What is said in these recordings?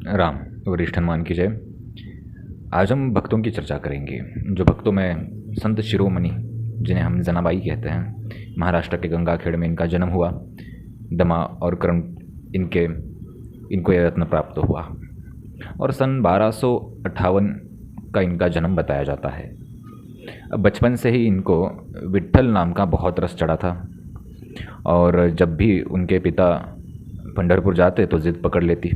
राम वरिष्ठ हनुमान की जय। आज हम भक्तों की चर्चा करेंगे। जो भक्तों में संत शिरोमणि, जिन्हें हम जनाबाई कहते हैं, महाराष्ट्र के गंगाखेड़ में इनका जन्म हुआ। दमा और कर्ण इनको यह रत्न प्राप्त हुआ और सन 1258 का इनका जन्म बताया जाता है। अब बचपन से ही इनको विट्ठल नाम का बहुत रस चढ़ा था और जब भी उनके पिता पंढरपुर जाते तो जिद पकड़ लेती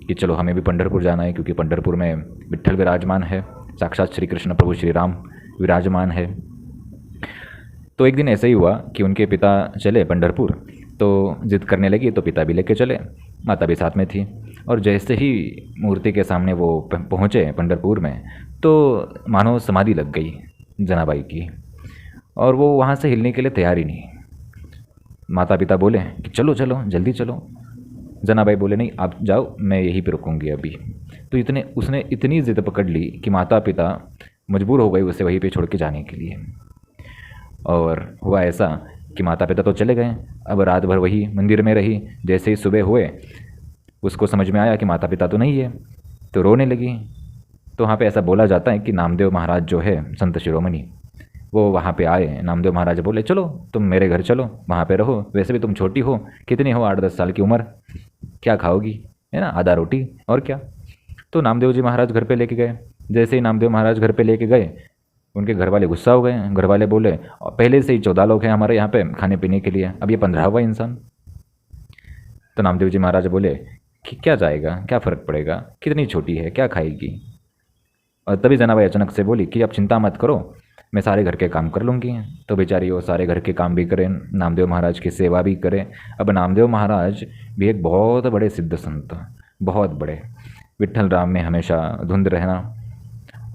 कि चलो हमें भी पंढरपुर जाना है, क्योंकि पंढरपुर में विट्ठल विराजमान है, साक्षात श्री कृष्ण प्रभु श्री राम विराजमान है। तो एक दिन ऐसे ही हुआ कि उनके पिता चले पंढरपुर, तो जिद करने लगी तो पिता भी लेके चले, माता भी साथ में थी। और जैसे ही मूर्ति के सामने वो पहुँचे पंढरपुर में, तो मानो समाधि लग गई जनाबाई की, और वो वहाँ से हिलने के लिए तैयार ही नहीं। माता पिता बोले कि चलो चलो जल्दी चलो। जनाबाई बोले नहीं, आप जाओ, मैं यहीं पे रुकूंगी अभी। तो उसने इतनी ज़िद पकड़ ली कि माता पिता मजबूर हो गए उसे वहीं पे छोड़ के जाने के लिए। और हुआ ऐसा कि माता पिता तो चले गए, अब रात भर वही मंदिर में रही। जैसे ही सुबह हुए उसको समझ में आया कि माता पिता तो नहीं है, तो रोने लगी। तो वहाँ पे ऐसा बोला जाता है कि नामदेव महाराज जो है संत शिरोमणि, वो वहाँ पे आए। नामदेव महाराज बोले चलो तुम मेरे घर चलो, वहाँ पे रहो, वैसे भी तुम छोटी हो, कितनी हो, 8-10 साल की उम्र, क्या खाओगी, है ना, आधा रोटी और क्या। तो नामदेव जी महाराज घर पे लेके गए। जैसे ही नामदेव महाराज घर पे लेके गए, उनके घर वाले गुस्सा हो गए। घर वाले बोले पहले से ही 14 लोग हैं हमारे यहाँ पे खाने पीने के लिए, अब ये 15वां इंसान। तो नामदेव जी महाराज बोले कि क्या जाएगा, क्या फ़र्क पड़ेगा, कितनी छोटी है, क्या खाएगी। और तभी जनाबाई अचानक से बोली कि आप चिंता मत करो, मैं सारे घर के काम कर लूँगी। तो बेचारी वो सारे घर के काम भी करें, नामदेव महाराज की सेवा भी करें। अब नामदेव महाराज भी एक बहुत बड़े सिद्ध संत, बहुत बड़े, विट्ठल राम में हमेशा धुंध रहना,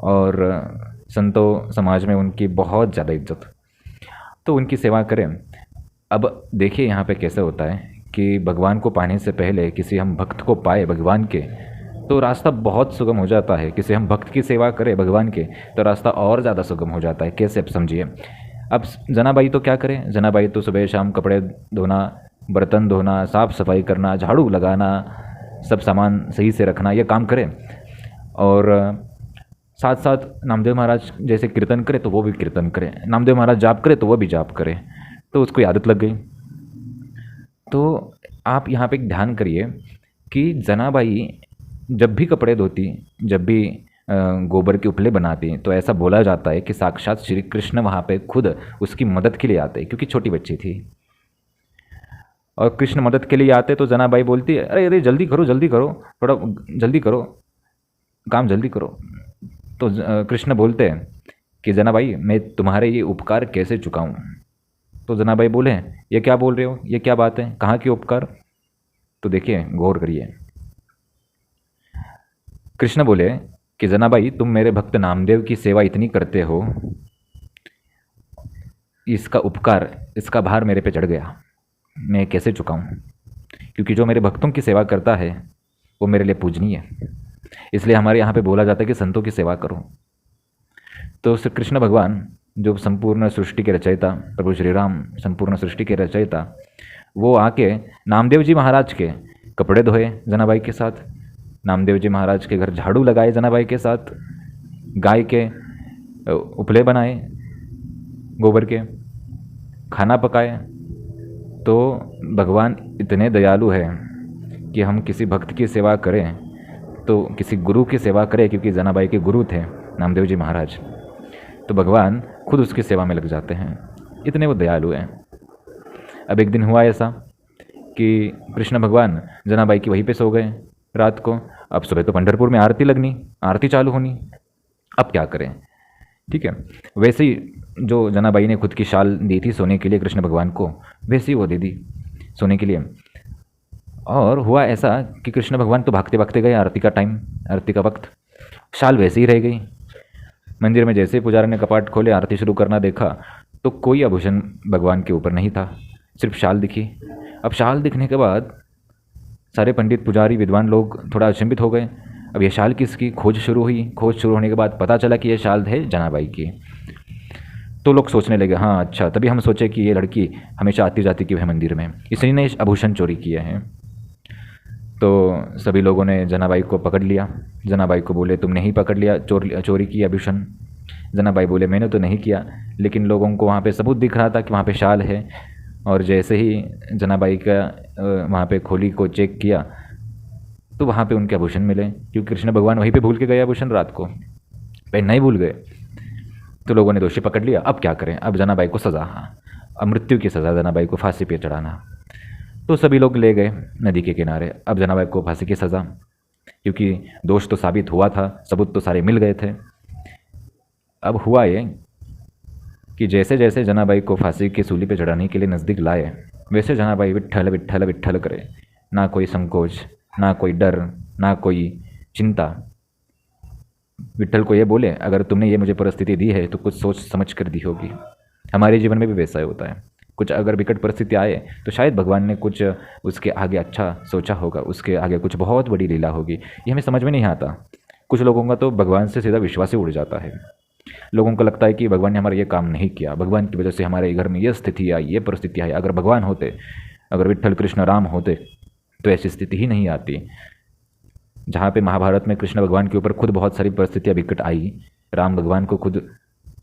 और संतों समाज में उनकी बहुत ज़्यादा इज्जत। तो उनकी सेवा करें। अब देखिए यहाँ पे कैसे होता है कि भगवान को पाने से पहले किसी हम भक्त को पाए भगवान के, तो रास्ता बहुत सुगम हो जाता है। किसी हम भक्त की सेवा करें भगवान के, तो रास्ता और ज़्यादा सुगम हो जाता है। कैसे, आप समझिए। अब जनाबाई तो क्या करें, जनाबाई तो सुबह शाम कपड़े धोना, बर्तन धोना, साफ़ सफाई करना, झाड़ू लगाना, सब सामान सही से रखना, ये काम करें। और साथ साथ नामदेव महाराज जैसे कीर्तन करे तो वो भी कीर्तन करे, नामदेव महाराज जाप करे तो वो भी जाप करे। तो उसको आदत लग गई। तो आप यहाँ पे एक ध्यान करिए कि जनाबाई जब भी कपड़े धोती, जब भी गोबर के उपले बनाती, तो ऐसा बोला जाता है कि साक्षात श्री कृष्ण वहाँ पे खुद उसकी मदद के लिए आते, क्योंकि छोटी बच्ची थी। और कृष्ण मदद के लिए आते तो जनाबाई बोलती है अरे अरे जल्दी करो जल्दी करो, थोड़ा जल्दी करो, काम जल्दी करो। तो कृष्ण बोलते हैं कि जनाबाई मैं तुम्हारे ये उपकार कैसे चुकाऊँ। तो जनाबाई बोले ये क्या बोल रहे हो, ये क्या बात है, कहाँ की उपकार। तो देखिए, गौर करिए। कृष्ण बोले कि जनाबाई तुम मेरे भक्त नामदेव की सेवा इतनी करते हो, इसका उपकार, इसका भार मेरे पे चढ़ गया, मैं कैसे चुकाऊं। क्योंकि जो मेरे भक्तों की सेवा करता है वो मेरे लिए पूजनीय है। इसलिए हमारे यहाँ पे बोला जाता है कि संतों की सेवा करो। तो श्री कृष्ण भगवान जो संपूर्ण सृष्टि के रचयिता, प्रभु श्री राम संपूर्ण सृष्टि के रचयिता, वो आके नामदेव जी महाराज के कपड़े धोए जनाबाई के साथ, नामदेव जी महाराज के घर झाड़ू लगाए जनाबाई के साथ, गाय के उपले बनाए गोबर के, खाना पकाए। तो भगवान इतने दयालु है कि हम किसी भक्त की सेवा करें तो किसी गुरु की सेवा करें, क्योंकि जनाबाई के गुरु थे नामदेव जी महाराज, तो भगवान खुद उसकी सेवा में लग जाते हैं, इतने वो दयालु हैं। अब एक दिन हुआ ऐसा कि कृष्ण भगवान जनाबाई की वहीं पे सो गए रात को। अब सुबह तो पंढरपुर में आरती लगनी, आरती चालू होनी, अब क्या करें। ठीक है, वैसे ही जो जनाबाई ने खुद की शाल दी थी सोने के लिए कृष्ण भगवान को, वैसे ही वो दे दी सोने के लिए। और हुआ ऐसा कि कृष्ण भगवान तो भागते भागते गए, आरती का टाइम, आरती का वक्त, शाल वैसे ही रह गई। मंदिर में जैसे ही पुजारी ने कपाट खोले, आरती शुरू करना देखा, तो कोई आभूषण भगवान के ऊपर नहीं था, सिर्फ शाल दिखी। अब शाल दिखने के बाद सारे पंडित पुजारी विद्वान लोग थोड़ा अचंभित हो गए। अब ये शाल किसकी, खोज शुरू हुई। खोज शुरू होने के बाद पता चला कि ये शाल है जनाबाई की। तो लोग सोचने लगे हाँ अच्छा, तभी हम सोचे कि ये लड़की हमेशा आती जाती क्यों है मंदिर में, इसलिए ने आभूषण चोरी किए हैं। तो सभी लोगों ने जनाबाई को पकड़ लिया। जनाबाई को बोले तुमने ही पकड़ लिया, चोरी की आभूषण। जनाबाई बोले मैंने तो नहीं किया, लेकिन लोगों को वहाँ पे सबूत दिख रहा था कि वहाँ पे शाल है। और जैसे ही जनाबाई का वहाँ पे खोली को चेक किया तो वहाँ पे उनके आभूषण मिले, क्योंकि कृष्ण भगवान वहीं पे भूल के गए आभूषण, रात को पहनना ही भूल गए। तो लोगों ने दोषी पकड़ लिया। अब क्या करें, अब जनाबाई को सज़ा, हाँ अब मृत्यु की सज़ा, जनाबाई को फांसी पे चढ़ाना। तो सभी लोग ले गए नदी के किनारे। अब जनाबाई को फांसी की सज़ा, क्योंकि दोष तो साबित हुआ था, सबूत तो सारे मिल गए थे। अब हुआ ये कि जैसे जैसे जनाबाई को फांसी की सूली पे चढ़ाने के लिए नज़दीक लाए, वैसे जनाबाई विट्ठल विट्ठल विट्ठल करे। ना कोई संकोच, ना कोई डर, ना कोई चिंता। विट्ठल को ये बोले अगर तुमने ये मुझे परिस्थिति दी है तो कुछ सोच समझ कर दी होगी। हमारे जीवन में भी वैसा ही होता है, कुछ अगर विकट परिस्थिति आए तो शायद भगवान ने कुछ उसके आगे अच्छा सोचा होगा, उसके आगे कुछ बहुत बड़ी लीला होगी। ये हमें समझ में नहीं आता। कुछ लोगों का तो भगवान से सीधा विश्वास ही उड़ जाता है। लोगों को लगता है कि भगवान ने हमारा ये काम नहीं किया, भगवान की वजह से हमारे घर में ये स्थिति आई, ये परिस्थिति आई। अगर भगवान होते, अगर विट्ठल कृष्ण राम होते तो ऐसी स्थिति ही नहीं आती। जहाँ पे महाभारत में कृष्ण भगवान के ऊपर खुद बहुत सारी परिस्थितियाँ विकट आई, राम भगवान को खुद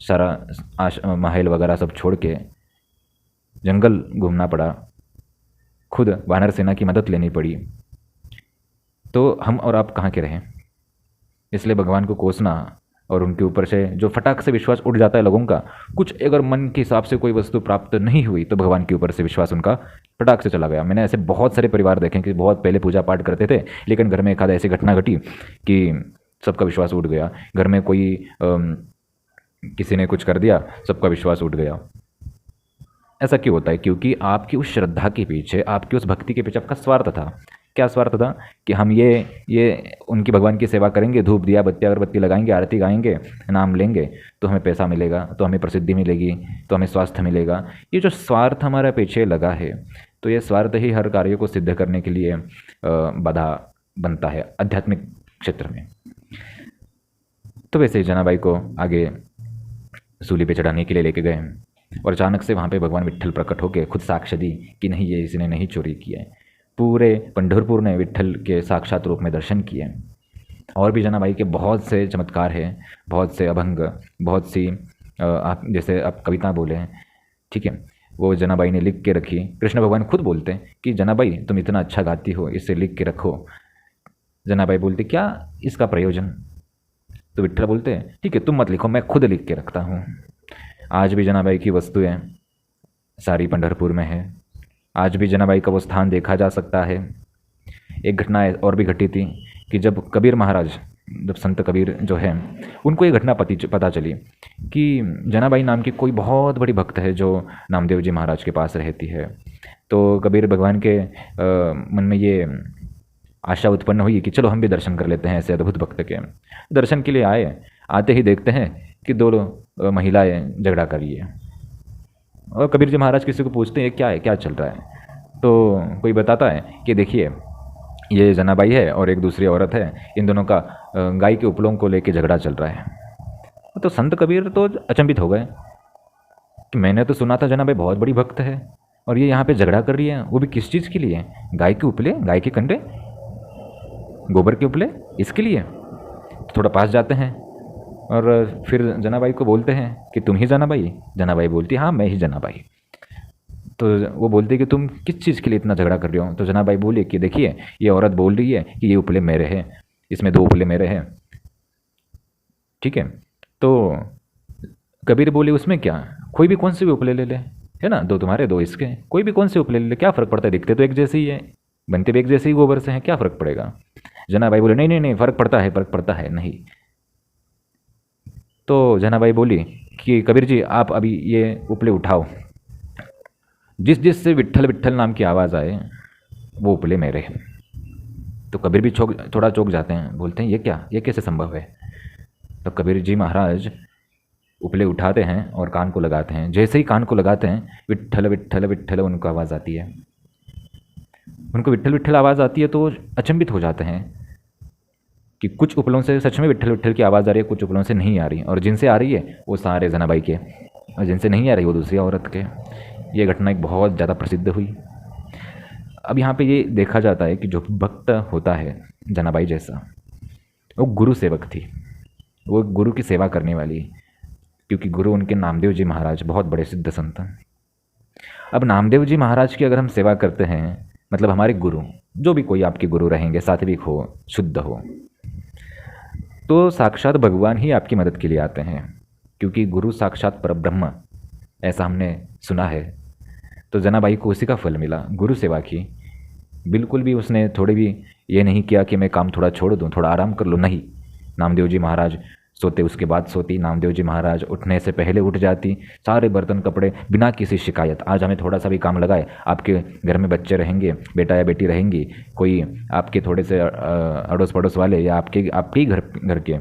सारा महल वगैरह सब छोड़ के जंगल घूमना पड़ा, खुद वानर सेना की मदद लेनी पड़ी। तो हम और आप कहाँ के रहें? इसलिए भगवान को कोसना और उनके ऊपर से जो फटाक से विश्वास उड़ जाता है लोगों का, कुछ अगर मन के हिसाब से कोई वस्तु प्राप्त नहीं हुई तो भगवान के ऊपर से विश्वास उनका फटाक से चला गया। मैंने ऐसे बहुत सारे परिवार देखे कि बहुत पहले पूजा पाठ करते थे, लेकिन घर में एक आध ऐसी घटना घटी कि सबका विश्वास उड़ गया। घर में कोई किसी ने कुछ कर दिया, सबका विश्वास उठ गया। ऐसा क्यों होता है? क्योंकि आपकी उस श्रद्धा के पीछे, आपकी उस भक्ति के पीछे आपका स्वार्थ था। क्या स्वार्थ था? कि हम ये उनकी भगवान की सेवा करेंगे, धूप दिया बत्ती अगरबत्ती लगाएंगे, आरती गाएंगे, नाम लेंगे तो हमें पैसा मिलेगा, तो हमें प्रसिद्धि मिलेगी, तो हमें स्वास्थ्य मिलेगा। ये जो स्वार्थ हमारे पीछे लगा है, तो ये स्वार्थ ही हर कार्य को सिद्ध करने के लिए बाधा बनता है आध्यात्मिक क्षेत्र में। तो वैसे ही जनाबाई को आगे सूली पे चढ़ाने के लिए लेके गए और अचानक से वहाँ पे भगवान विट्ठल प्रकट होकर खुद साक्ष्य दी कि नहीं, ये इसने नहीं चोरी किया है। पूरे पंढरपुर ने विट्ठल के साक्षात रूप में दर्शन किए। और भी जनाबाई के बहुत से चमत्कार हैं, बहुत से अभंग, बहुत सी आप जैसे आप कविता बोले हैं, ठीक है, वो जनाबाई ने लिख के रखी। कृष्ण भगवान खुद बोलते हैं कि जनाबाई तुम इतना अच्छा गाती हो, इसे लिख के रखो। जनाबाई बोलती क्या इसका प्रयोजन? तो विट्ठल बोलते हैं ठीक है तुम मत लिखो, मैं खुद लिख के रखता हूँ। आज भी जनाबाई की वस्तुएं सारी पंढरपुर में है। आज भी जनाबाई का वो स्थान देखा जा सकता है। एक घटना और भी घटी थी कि जब कबीर महाराज, जब संत कबीर जो है, उनको ये घटना पता चली कि जनाबाई नाम की कोई बहुत बड़ी भक्त है जो नामदेव जी महाराज के पास रहती है। तो कबीर भगवान के मन में ये आशा उत्पन्न हुई कि चलो हम भी दर्शन कर लेते हैं ऐसे अद्भुत भक्त के। दर्शन के लिए आए, आते ही देखते हैं कि दो महिलाएं झगड़ा कर रही है। और कबीर जी महाराज किसी को पूछते हैं क्या है, क्या चल रहा है? तो कोई बताता है कि देखिए ये जनाबाई है और एक दूसरी औरत है, इन दोनों का गाय के उपलों को लेके झगड़ा चल रहा है। तो संत कबीर तो अचंभित हो गए कि मैंने तो सुना था जनाबाई बहुत बड़ी भक्त है और ये यहाँ पे झगड़ा कर रही है, वो भी किस चीज़ के लिए? गाय के उपले, गाय के कंडे, गोबर के उपले, इसके लिए। थोड़ा पास जाते हैं और फिर जनाबाई को बोलते हैं कि तुम ही जनाबाई? जनाबाई बोलती हाँ मैं ही जनाबाई। तो वो बोलती कि तुम किस चीज़ के लिए इतना झगड़ा कर रहे हो? तो जनाबाई बोली कि देखिए ये औरत बोल रही है कि ये उपले मेरे हैं, इसमें 2 उपले मेरे हैं, ठीक है। तो कबीर बोले उसमें क्या, कोई भी कौन से भी उपले ले ले, है ना, 2 तुम्हारे 2 इसके, कोई भी कौन से उपले ले ले, क्या फ़र्क पड़ता है, दिखते तो एक जैसे ही है, बनते भी एक जैसे ही गोबर से हैं, क्या फ़र्क पड़ेगा? जनाबाई बोले नहीं नहीं नहीं, फ़र्क पड़ता है, फ़र्क पड़ता है नहीं। तो जनाबाई बोली कि कबीर जी आप अभी ये उपले उठाओ, जिस जिस से विट्ठल विट्ठल नाम की आवाज़ आए वो उपले मेरे हैं। तो कबीर भी थोड़ा चौंक जाते हैं, बोलते हैं ये क्या, ये कैसे संभव है? तो कबीर जी महाराज उपले उठाते हैं और कान को लगाते हैं। जैसे ही कान को लगाते हैं विट्ठल विट्ठल विट्ठल उनको आवाज़ आती है। उनको विट्ठल विट्ठल आवाज़ आती है तो अचंभित हो जाते हैं कि कुछ उपलों से सच में विट्ठल विट्ठल की आवाज़ आ रही है, कुछ उपलों से नहीं आ रही, और जिनसे आ रही है वो सारे जनाबाई के, और जिनसे नहीं आ रही वो दूसरी औरत के। ये घटना एक बहुत ज़्यादा प्रसिद्ध हुई। अब यहाँ पे ये देखा जाता है कि जो भक्त होता है जनाबाई जैसा, वो गुरु सेवक थी, वो गुरु की सेवा करने वाली, क्योंकि गुरु उनके नामदेव जी महाराज बहुत बड़े सिद्ध संत हैं। अब नामदेव जी महाराज की अगर हम सेवा करते हैं, मतलब हमारे गुरु, जो भी कोई आपके गुरु रहेंगे, सात्विक हो, शुद्ध हो, तो साक्षात भगवान ही आपकी मदद के लिए आते हैं, क्योंकि गुरु साक्षात परब्रह्म, ऐसा हमने सुना है। तो जनाबाई को उसी का फल मिला, गुरु सेवा की। बिल्कुल भी उसने थोड़ी भी ये नहीं किया कि मैं काम थोड़ा छोड़ दूँ, थोड़ा आराम कर लूँ, नहीं। नामदेव जी महाराज सोते उसके बाद सोती, नामदेव जी महाराज उठने से पहले उठ जाती, सारे बर्तन कपड़े बिना किसी शिकायत। आज हमें थोड़ा सा भी काम लगाए, आपके घर में बच्चे रहेंगे, बेटा या बेटी रहेंगी, कोई आपके थोड़े से अड़ोस पड़ोस वाले या आपके ही घर के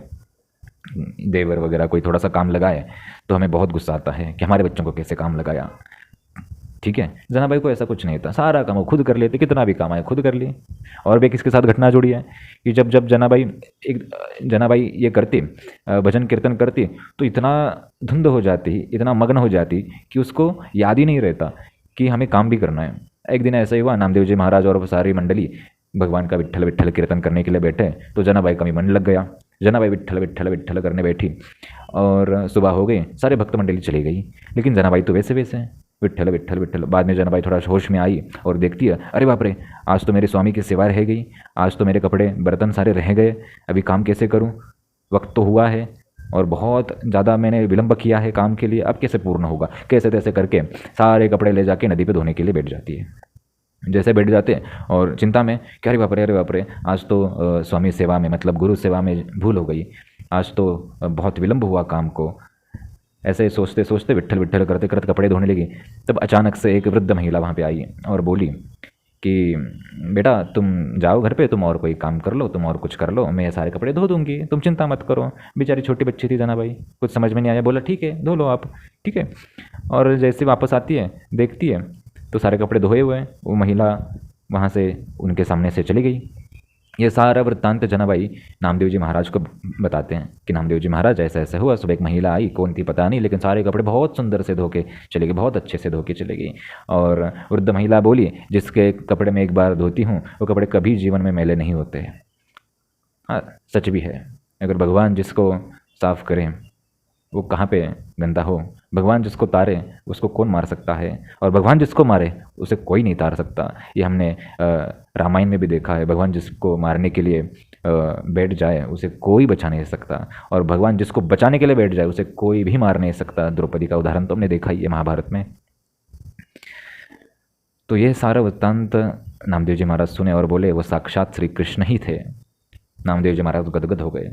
देवर वगैरह कोई थोड़ा सा काम लगाए, तो हमें बहुत गुस्सा आता है कि हमारे बच्चों को कैसे काम लगाया। ठीक है, जनाबाई को ऐसा कुछ नहीं था, सारा काम वो खुद कर लेते, कितना भी काम आए खुद कर लिए। और भी किसके साथ घटना जुड़ी है कि जब जब जनाबाई ये करती, भजन कीर्तन करती, तो इतना धुंध हो जाती, इतना मग्न हो जाती कि उसको याद ही नहीं रहता कि हमें काम भी करना है। एक दिन ऐसा ही हुआ, नामदेव जी महाराज और सारी मंडली भगवान का विट्ठल विट्ठल कीर्तन करने के लिए बैठे, तो जनाबाई का भी मन लग गया। जनाबाई विट्ठल विट्ठल विट्ठल करने बैठी और सुबह हो गई, सारे भक्त मंडली चली गई, लेकिन जनाबाई तो वैसे वैसे हैं, विट्ठल विट्ठल विट्ठल। बाद में जनाबाई थोड़ा होश में आई और देखती है, अरे बाप रे, आज तो मेरे स्वामी की सेवा रह गई, आज तो मेरे कपड़े बर्तन सारे रह गए, अभी काम कैसे करूं, वक्त तो हुआ है और बहुत ज़्यादा मैंने विलंब किया है काम के लिए, अब कैसे पूर्ण होगा। कैसे तैसे करके सारे कपड़े ले जाके नदी पे धोने के लिए बैठ जाती है। जैसे बैठ जाते और चिंता में, क्या अरे बाप रे, आज तो स्वामी सेवा में, मतलब गुरु सेवा में भूल हो गई, आज तो बहुत विलंब हुआ काम को। ऐसे सोचते सोचते विट्ठल विट्ठल करते करते कपड़े धोने लगी। तब अचानक से एक वृद्ध महिला वहाँ पे आई और बोली कि बेटा तुम जाओ घर पे, तुम और कोई काम कर लो, तुम और कुछ कर लो, मैं ये सारे कपड़े धो दूंगी, तुम चिंता मत करो। बेचारी छोटी बच्ची थी जनाबाई, कुछ समझ में नहीं आया, बोला ठीक है धो लो आप, ठीक है। और जैसे वापस आती है, देखती है तो सारे कपड़े धोए हुए हैं, वो महिला वहाँ से उनके सामने से चली गई। ये सारा वृत्तांत जनाबाई नामदेव जी महाराज को बताते हैं कि नामदेव जी महाराज ऐसा ऐसा हुआ, सुबह एक महिला आई, कौन थी पता नहीं, लेकिन सारे कपड़े बहुत सुंदर से धो के चले गई, बहुत अच्छे से धो के चले गई। और वृद्ध महिला बोली, जिसके कपड़े मैं एक बार धोती हूँ वो कपड़े कभी जीवन में मैले नहीं होते। हाँ, सच भी है, अगर भगवान जिसको साफ करें वो कहाँ पे गंदा हो। भगवान जिसको तारे उसको कौन मार सकता है, और भगवान जिसको मारे उसे कोई नहीं तार सकता। ये हमने रामायण में भी देखा है, भगवान जिसको मारने के लिए बैठ जाए उसे कोई बचा नहीं सकता, और भगवान जिसको बचाने के लिए बैठ जाए उसे कोई भी मार नहीं सकता। द्रौपदी का उदाहरण तो हमने देखा ही है महाभारत में। तो ये सारा वृत्तांत नामदेव जी महाराज सुने और बोले वो साक्षात श्री कृष्ण ही थे। नामदेव जी महाराज गदगद हो गए,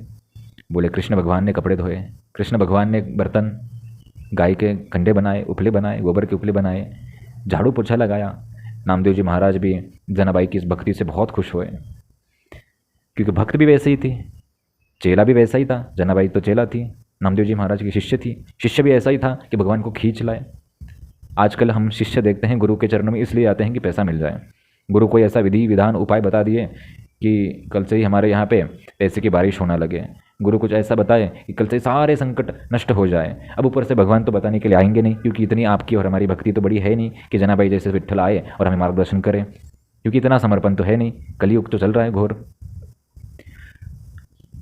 बोले कृष्ण भगवान ने कपड़े धोए, कृष्ण भगवान ने बर्तन, गाय के कंडे बनाए, उपले बनाए, गोबर के उपले बनाए, झाड़ू पोछा लगाया। नामदेव जी महाराज भी जनाबाई की इस भक्ति से बहुत खुश हुए, क्योंकि भक्त भी वैसे ही थी, चेला भी वैसा ही था। जनाबाई तो चेला थी, नामदेव जी महाराज की शिष्य थी, शिष्य भी ऐसा ही था कि भगवान को खींच लाए। आजकल हम शिष्य देखते हैं गुरु के चरणों में इसलिए आते हैं कि पैसा मिल जाए। गुरु कोई ऐसा विधि विधान उपाय बता दिए कि कल से ही हमारे यहाँ पे पैसे की बारिश होना लगे, गुरु कुछ ऐसा बताए कि कल से सारे संकट नष्ट हो जाए। अब ऊपर से भगवान तो बताने के लिए आएंगे नहीं, क्योंकि इतनी आपकी और हमारी भक्ति तो बड़ी है नहीं कि जनाबाई जैसे विट्ठल आए और हमें मार्गदर्शन करें, क्योंकि इतना समर्पण तो है नहीं, कलयुग तो चल रहा है घोर।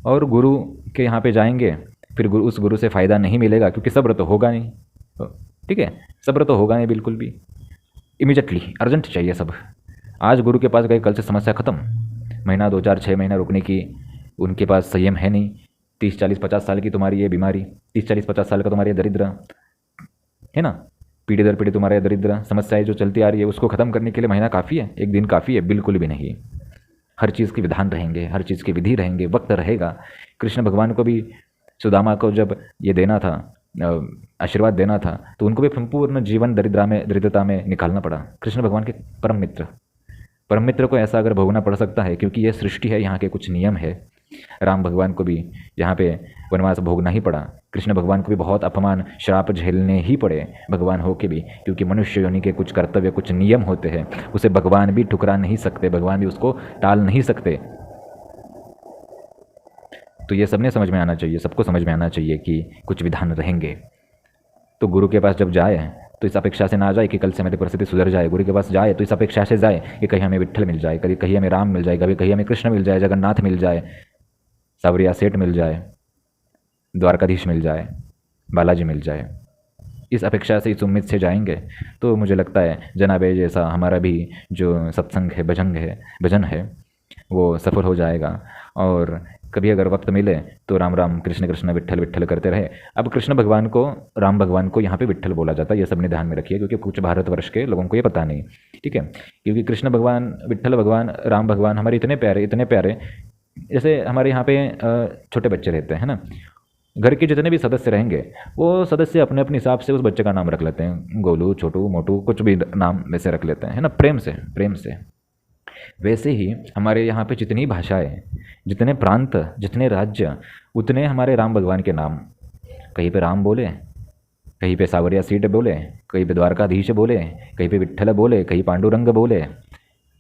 और गुरु के यहाँ पे जाएंगे फिर उस गुरु से फ़ायदा नहीं मिलेगा, क्योंकि सब्र तो होगा नहीं। ठीक है, सब्र तो होगा नहीं बिल्कुल भी, इमीडिएटली अर्जेंट चाहिए सब। आज गुरु के पास गए, कल से समस्या ख़त्म। महीना 2 4 6 महीना रुकने की उनके पास संयम है नहीं। 30 40 50 साल की तुम्हारी ये बीमारी, 30 40 50 साल का तुम्हारी दरिद्र है ना, पीढ़ी दर पीढ़ी तुम्हारे दरिद्र समस्याएं जो चलती आ रही है, उसको ख़त्म करने के लिए महीना काफ़ी है, एक दिन काफ़ी है? बिल्कुल भी नहीं। हर चीज़ के विधान रहेंगे, हर चीज़ की विधि रहेंगे, वक्त रहेगा। कृष्ण भगवान को भी सुदामा को जब ये देना था, आशीर्वाद देना था, तो उनको भी संपूर्ण जीवन दरिद्रता में निकालना पड़ा। कृष्ण भगवान के परम मित्र को ऐसा अगर भोगना पड़ सकता है, क्योंकि यह सृष्टि है, यहाँ के कुछ नियम है। राम भगवान को भी यहाँ पे वनवास भोगना ही पड़ा, कृष्ण भगवान को भी बहुत अपमान श्राप झेलने ही पड़े भगवान हो के भी, क्योंकि मनुष्य योनि के कुछ कर्तव्य कुछ नियम होते हैं, उसे भगवान भी ठुकरा नहीं सकते, भगवान भी उसको टाल नहीं सकते। तो ये सबने समझ में आना चाहिए, सबको समझ में आना चाहिए कि कुछ विधान रहेंगे। तो गुरु के पास जब जाए तो इस अपेक्षा से ना जाए कि कल से मेरी परिस्थिति सुधर जाए, गुरु के पास जाए तो इस अपेक्षा से जाए कि कहीं हमें विट्ठल मिल जाए, कभी कहीं हमें राम मिल जाए, कभी कहीं हमें कृष्ण मिल जाए, जगन्नाथ मिल जाए, सावरिया सेठ मिल जाए, द्वारकाधीश मिल जाए, बालाजी मिल जाए। इस अपेक्षा से, इस उम्मीद से जाएंगे तो मुझे लगता है जनाबे जैसा हमारा भी जो सत्संग है, भजन है वो सफल हो जाएगा। और कभी अगर वक्त मिले तो राम राम कृष्ण कृष्ण विट्ठल विट्ठल करते रहे। अब कृष्ण भगवान को, राम भगवान को यहाँ पे विट्ठल बोला जाता है, ये सबने ध्यान में रखिए, क्योंकि कुछ भारतवर्ष के लोगों को ये पता नहीं, ठीक है। क्योंकि कृष्ण भगवान, विट्ठल भगवान, राम भगवान हमारे इतने प्यारे, जैसे हमारे यहाँ पे छोटे बच्चे रहते हैं ना, घर के जितने भी सदस्य रहेंगे वो सदस्य अपने अपने हिसाब से उस बच्चे का नाम रख लेते हैं, गोलू, छोटू, मोटू, कुछ भी नाम वैसे रख लेते हैं, है ना, प्रेम से। वैसे ही हमारे यहाँ पे जितनी भाषाएं, जितने प्रांत, जितने राज्य, उतने हमारे राम भगवान के नाम। कहीं पे राम बोले, कहीं पे सावरिया सीट बोले, कहीं पे द्वारकाधीश बोले, कहीं पे विट्ठल बोले, कहीं पांडुरंग बोले,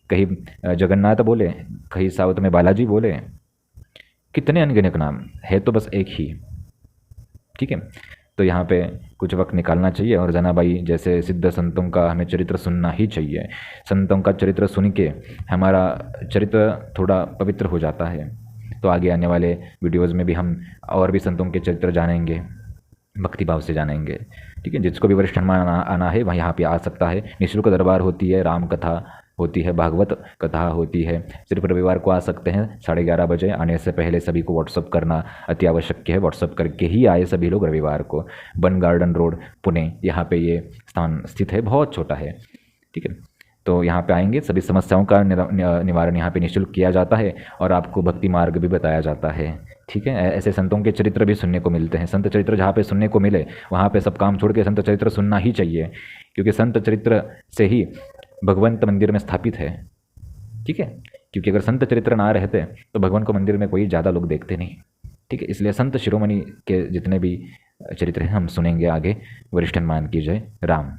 कहीं जगन्नाथ बोले, कहीं साउथ में बालाजी बोले। कितने अनगिनत नाम है, तो बस एक ही, ठीक है। तो यहाँ पे कुछ वक्त निकालना चाहिए और जनाबाई जैसे सिद्ध संतों का हमें चरित्र सुनना ही चाहिए। संतों का चरित्र सुन के हमारा चरित्र थोड़ा पवित्र हो जाता है। तो आगे आने वाले वीडियोज़ में भी हम और भी संतों के चरित्र जानेंगे, भक्ति भाव से जानेंगे, ठीक है। जिसको भी वरिष्ठ हनुमान आना है वह यहाँ पे आ सकता है। निःशुल्क दरबार होती है, राम कथा होती है, भागवत कथा होती है। सिर्फ रविवार को आ सकते हैं 11:30 बजे। आने से पहले सभी को व्हाट्सअप करना अति आवश्यक है। व्हाट्सअप करके ही आए सभी लोग रविवार को। बन गार्डन रोड, पुणे, यहाँ पे ये स्थान स्थित है, बहुत छोटा है, ठीक है। तो यहाँ पे आएंगे, सभी समस्याओं का निवारण यहाँ पे निःशुल्क किया जाता है और आपको भक्ति मार्ग भी बताया जाता है, ठीक है। ऐसे संतों के चरित्र भी सुनने को मिलते हैं। संत चरित्र जहाँ पे सुनने को मिले वहाँ पे सब काम छोड़ के संत चरित्र सुनना ही चाहिए, क्योंकि संत चरित्र से ही भगवंत मंदिर में स्थापित है, ठीक है। क्योंकि अगर संत चरित्र ना रहते तो भगवान को मंदिर में कोई ज़्यादा लोग देखते नहीं, ठीक है। इसलिए संत शिरोमणि के जितने भी चरित्र हैं हम सुनेंगे आगे। वरिष्ठ हनुमान की जय। राम।